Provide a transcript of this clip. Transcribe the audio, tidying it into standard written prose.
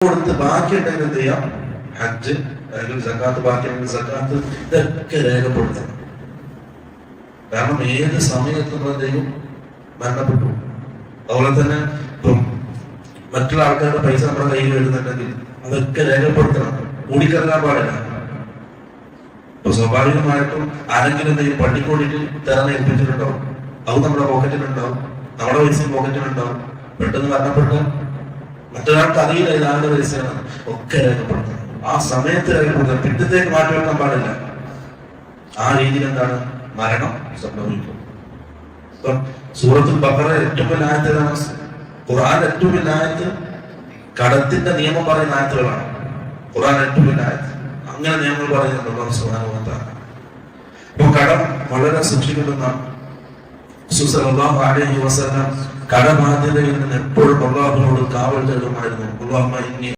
കൊടുത്ത് ബാക്കിയുണ്ടെങ്കിൽ എന്ത് ചെയ്യാം? ഹജ്ജ് അല്ലെങ്കിൽ സക്കാത്ത്, ബാക്കിയുണ്ടെങ്കിൽ സക്കാത്ത്, ഇതൊക്കെ രേഖപ്പെടുത്തണം. കാരണം ഏത് സമയത്തും ദൈവം മരണപ്പെട്ടു. അതുപോലെ തന്നെ ഇപ്പം മറ്റുള്ള ആൾക്കാരുടെ പൈസ നമ്മുടെ കയ്യിൽ വരുന്നുണ്ടെങ്കിൽ അതൊക്കെ രേഖപ്പെടുത്തണം, കൂടിക്കറങ്ങാൻ പാടില്ല. ഇപ്പൊ സ്വാഭാവികമായിട്ടും ആരെങ്കിലും എന്തെങ്കിലും പട്ടിക്കൂടിയിട്ട് തരാൻ ഏൽപ്പിച്ചിട്ടുണ്ടാവും, അത് നമ്മുടെ പോക്കറ്റിലുണ്ടാവും, നമ്മുടെ പൈസയും പോക്കറ്റിലുണ്ടാവും. പെട്ടെന്ന് മരണപ്പെട്ട് മറ്റൊരാൾക്ക് അറിയില്ല ഇതാരുടെ പൈസയാണ്, ഒക്കെ രേഖപ്പെടുത്തണം. ആ സമയത്ത് രേഖപ്പെടുത്തണം, പിറ്റത്തേക്ക് മാറ്റി വെക്കാൻ പാടില്ല. ആ രീതിയിൽ എന്താണ് മരണം സംഭവിക്കും. ഇപ്പം സൂറത്തുൽ ബഖറ ഏറ്റവും വലിയ ആയത്താണ്, ഖുർആൻ ഏറ്റവും വലിയ ആയത്ത് കടത്തിന്റെ നിയമം പറയുന്ന ആയത്തുകളാണ്. ഖുർആൻ ഏറ്റവും വലിയ ആയത്ത് അങ്ങനെ നിയമങ്ങൾ പറയുന്നുണ്ട് അല്ലാഹു സുബ്ഹാനഹു വ തആല. അപ്പോൾ കടം വളരെ സൂക്ഷിക്കുന്ന സല്ലല്ലാഹു അലൈഹി വസല്ലം കടബാധ്യതയിൽ നിന്ന് എപ്പോഴും അല്ലാഹുവിനോട് കാവൽ തേടുമായിരുന്നു. അല്ലാഹുമ്മ ഇന്നി